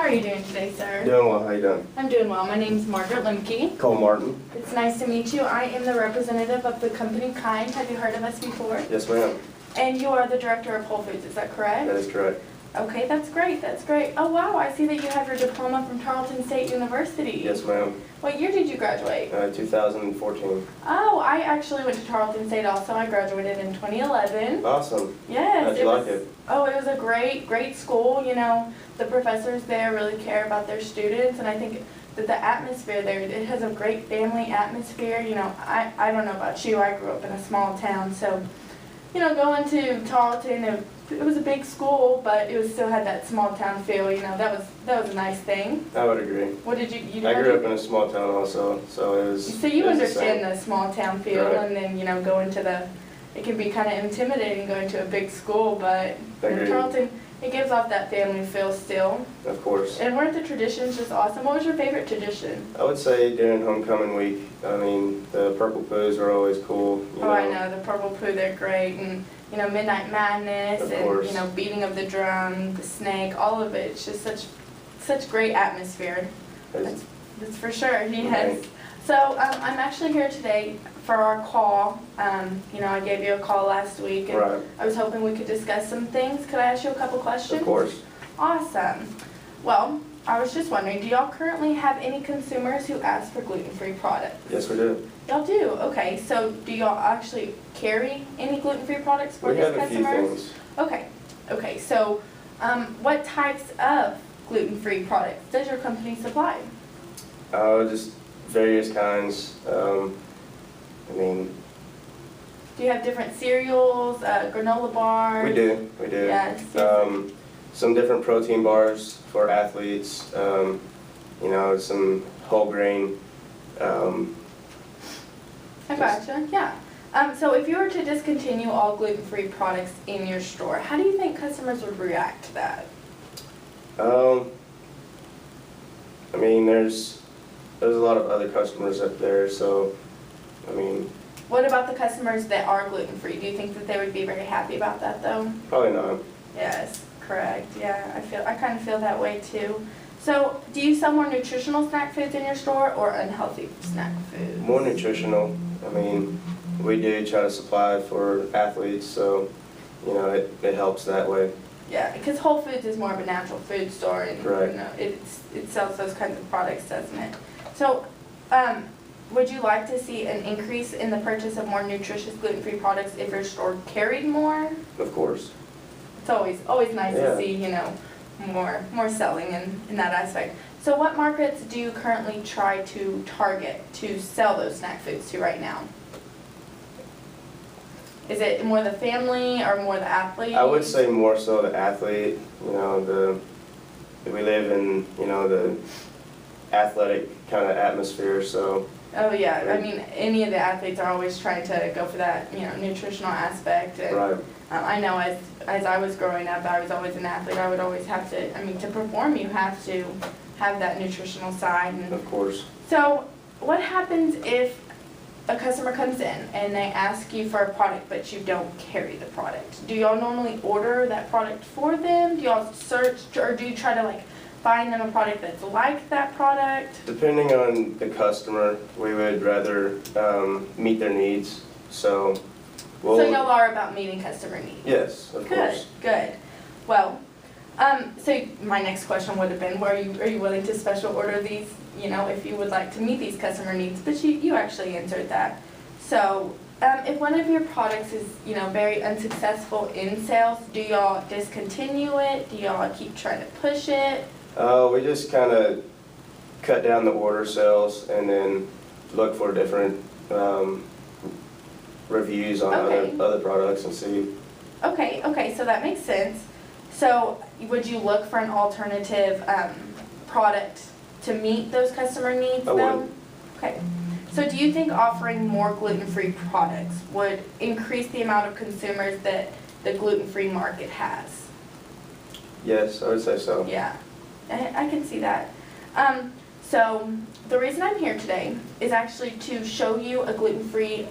are you doing today, sir? Doing well. How you doing? I'm doing well. My name's Margaret Lemke. Cole Martin. It's nice to meet you. I am the representative of the company Kind. Have you heard of us before? Yes, ma'am. And you are the director of Whole Foods, is that correct? That is correct. Okay, that's great. That's great. Oh, wow. I see that you have your diploma from Tarleton State University. Yes, ma'am. What year did you graduate? 2014. Oh, I actually went to Tarleton State also. I graduated in 2011. Awesome. Yes. How'd you like it? Oh, it was a great school. You know, the professors there really care about their students, and I think that the atmosphere there, it has a great family atmosphere. You know, I don't know about you. I grew up in a small town, so, you know, going to Tarleton, it was a big school, but it was still had that small town feel. You know, that was a nice thing. I would agree. What did you? I grew up in a small town also, so it was. So you it was understand the small town feel, Right. and then, you know, going to it can be kind of intimidating going to a big school, but in Tarleton, it gives off that family feel still. Of course. And weren't the traditions just awesome? What was your favorite tradition? I would say during homecoming week, I mean, the Purple Poos are always cool. You know. I know, the Purple Poo, they're great, and, you know, Midnight Madness, Of and, course. you know, beating of the drum, the snake, all of it. It's just such great atmosphere. That's for sure, yes. Right. So I'm actually here today for our call. You know, I gave you a call last week, and Right. I was hoping we could discuss some things. Could I ask you a couple questions? Of course. Awesome. Well, I was just wondering, do y'all currently have any consumers who ask for gluten-free products? Yes, we do. Y'all do? Okay. So do y'all actually carry any gluten-free products for We these have a few customers? things. Okay. Okay. So what types of gluten-free products does your company supply? Just various kinds. I mean. Do you have different cereals, granola bars? We do. We do. Yes. Some different protein bars for athletes. You know, some whole grain. I gotcha, yeah. So if you were to discontinue all gluten-free products in your store, how do you think customers would react to that? I mean, there's a lot of other customers up there, so, I mean. What about the customers that are gluten-free? Do you think that they would be very happy about that, though? Probably not. Yes, correct. Yeah, I kind of feel that way too. So, do you sell more nutritional snack foods in your store or unhealthy snack foods? More nutritional. I mean, we do try to supply for athletes, so, you know, it helps that way. Yeah, because Whole Foods is more of a natural food store, and Right. you know, it sells those kinds of products, doesn't it? So, would you like to see an increase in the purchase of more nutritious gluten-free products if your store carried more? Of course. It's always nice Yeah. to see, you know, more selling in that aspect. So what markets do you currently try to target to sell those snack foods to right now? Is it more the family or more the athlete? I would say more so the athlete. You know, we live in, you know, the athletic kind of atmosphere, so. Oh yeah, I mean, any of the athletes are always trying to go for that, you know, nutritional aspect. And, Right. I know as I was growing up, I was always an athlete. I would always have to, I mean, to perform, you have to have that nutritional side. And Of course. so what happens if a customer comes in and they ask you for a product but you don't carry the product? Do y'all normally order that product for them? Do y'all search, or do you try to like find them a product that's like that product? Depending on the customer, we would rather meet their needs. So, So y'all are about meeting customer needs? Yes, of course. Good. Well, so my next question would have been, are you willing to special order these, you know, if you would like to meet these customer needs? But you actually answered that. So if one of your products is, you know, very unsuccessful in sales, do y'all discontinue it? Do y'all keep trying to push it? We just kind of cut down the order sales and then look for different reviews on Okay. other products and see. Okay, so that makes sense. So would you look for an alternative product to meet those customer needs, I though? would. Okay. So do you think offering more gluten-free products would increase the amount of consumers that the gluten-free market has? Yes, I would say so. Yeah, I can see that. So the reason I'm here today is actually to show you a gluten-free,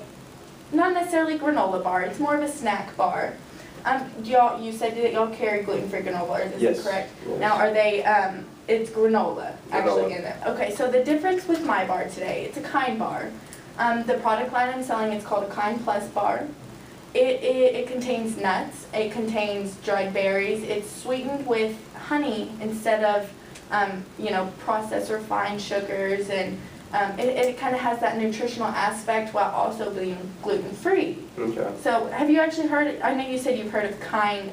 not necessarily granola bar, it's more of a snack bar. You said that y'all carry gluten-free granola bars, is Yes. that correct? Yes. Now, are they, it's granola actually Granola. in it. Okay, so the difference with my bar today, it's a Kind bar. The product line I'm selling, it's called a Kind Plus bar. It contains nuts, it contains dried berries, it's sweetened with honey instead of, processed refined sugars, and it kind of has that nutritional aspect while also being gluten-free. Okay. So have you actually heard, I know you said you've heard of Kind,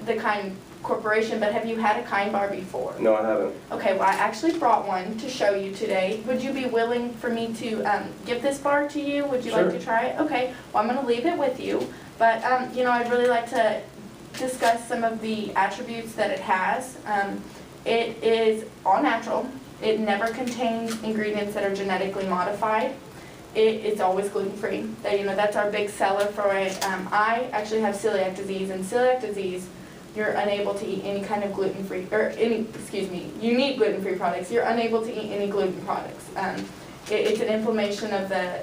the Kind Corporation, but have you had a Kind bar before? No, I haven't. Okay, well, I actually brought one to show you today. Would you be willing for me to give this bar to you? Would you like Sure. to try it? Okay, well, I'm going to leave it with you. But, I'd really like to discuss some of the attributes that it has. It is all natural. It never contains ingredients that are genetically modified. It's always gluten-free. That's our big seller for it. I actually have celiac disease, and celiac disease, you're unable to eat any kind of gluten-free, you need gluten-free products. You're unable to eat any gluten products. It's an inflammation of the,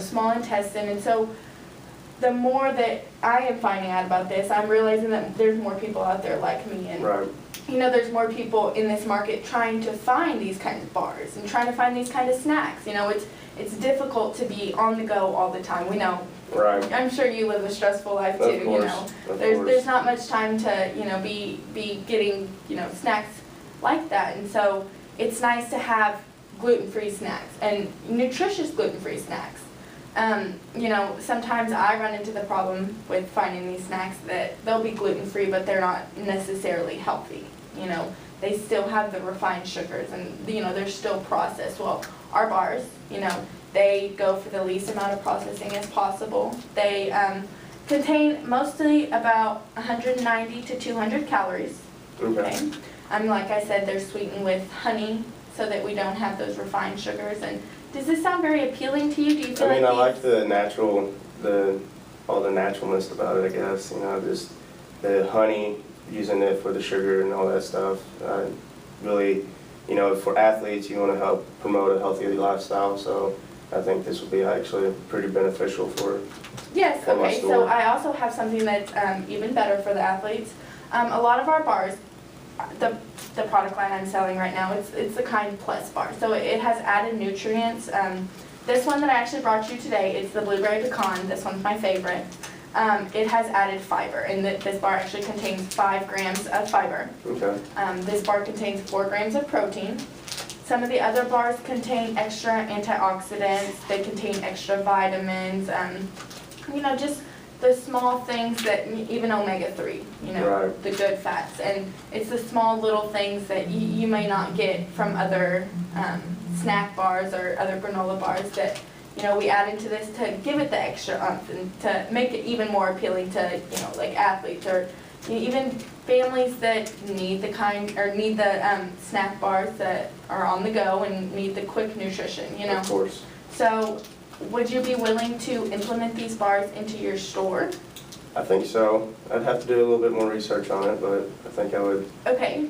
small intestine, and so the more that I am finding out about this, I'm realizing that there's more people out there like me, and Right. there's more people in this market trying to find these kinds of bars and trying to find these kind of snacks. It's difficult to be on the go all the time. We know. Right. I'm sure you live a stressful life too. Of course. Of course. There's not much time to be getting snacks like that, and so it's nice to have gluten-free snacks and nutritious gluten-free snacks. Sometimes I run into the problem with finding these snacks that they'll be gluten-free, but they're not necessarily healthy. They still have the refined sugars, and they're still processed. Well, our bars, they go for the least amount of processing as possible. They contain mostly about 190 to 200 calories. Okay. Like I said, they're sweetened with honey so that we don't have those refined sugars. And does this sound very appealing to you? Do you feel I like like these- the natural, all the naturalness about it, I guess. Just the honey, using it for the sugar and all that stuff. Really, for athletes, you want to help promote a healthy lifestyle. So I think this will be actually pretty beneficial for. Yes, for my okay, so store. I also have something that's even better for the athletes. A lot of our bars, the product line I'm selling right now, it's the Kind Plus bar. So it has added nutrients. This one that I actually brought you today is the blueberry pecan. This one's my favorite. It has added fiber, and this bar actually contains 5 grams of fiber. Okay. This bar contains 4 grams of protein. Some of the other bars contain extra antioxidants, they contain extra vitamins, just the small things that, even omega-3, Right. the good fats. And it's the small little things that you may not get from other snack bars or other granola bars that, we add into this to give it the extra oomph and to make it even more appealing to, like athletes or even families that need the snack bars that are on the go and need the quick nutrition, Of course. So would you be willing to implement these bars into your store? I think so. I'd have to do a little bit more research on it, but I think I would. Okay,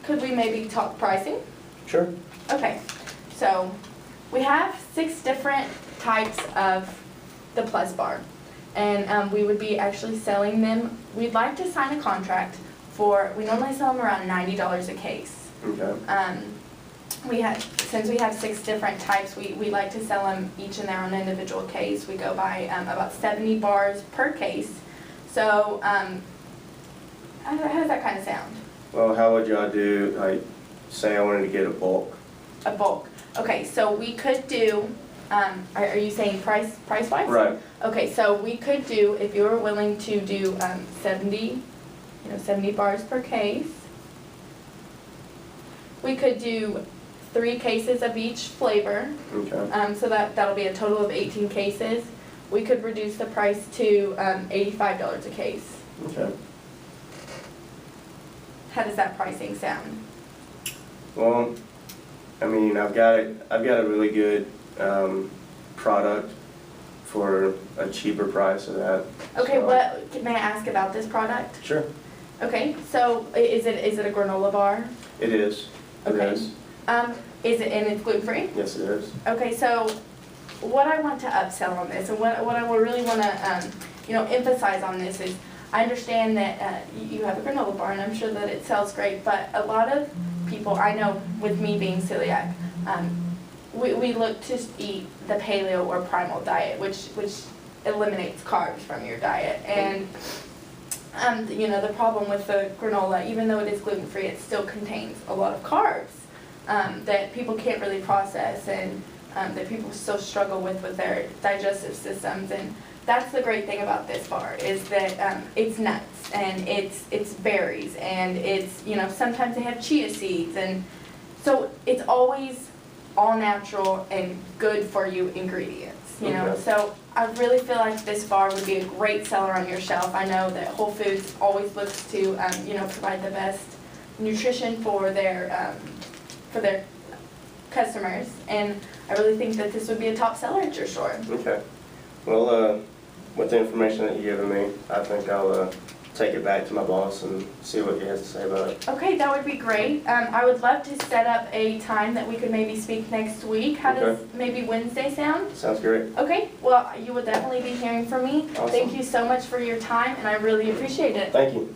could we maybe talk pricing? Sure. Okay, so we have 6 different types of the Plus bar, and we would be actually selling them. We'd like to sign a contract we normally sell them around $90 a case. Okay. Since we have 6 different types, we like to sell them each in their own individual case. We go by about 70 bars per case. So how does that kind of sound? Well, how would y'all do, say I wanted to get a bulk? A bulk. Okay, so we could do, are you saying price-wise? Right. Okay, so we could do, if you were willing to do 70 bars per case. We could do 3 cases of each flavor. Okay. So that'll be a total of 18 cases. We could reduce the price to $85 a case. Okay. How does that pricing sound? Well, I've got a really good product for a cheaper price of that. Okay, So- may I ask about this product? Sure. Okay, so is it a granola bar? It is. It Okay. is. Is it, and it's gluten-free? Yes, it is. Okay, so what I want to upsell on this, and what I really want to, emphasize on this is I understand that you have a granola bar, and I'm sure that it sells great, but a lot of people, I know with me being celiac, we look to eat the paleo or primal diet, which eliminates carbs from your diet. And the problem with the granola, even though it is gluten-free, it still contains a lot of carbs that people can't really process, and that people still struggle with their digestive systems. And that's the great thing about this bar, is that it's nuts, and it's berries, and it's, sometimes they have chia seeds, and so it's always all natural and good for you ingredients, Okay. So I really feel like this bar would be a great seller on your shelf. I know that Whole Foods always looks to, provide the best nutrition for their customers, and I really think that this would be a top seller at your store. Okay. Well, with the information that you've given me, I think I'll take it back to my boss and see what he has to say about it. Okay, that would be great. I would love to set up a time that we could maybe speak next week. How does maybe Wednesday sound? Sounds great. Okay, well, you will definitely be hearing from me. Awesome. Thank you so much for your time, and I really appreciate it. Thank you.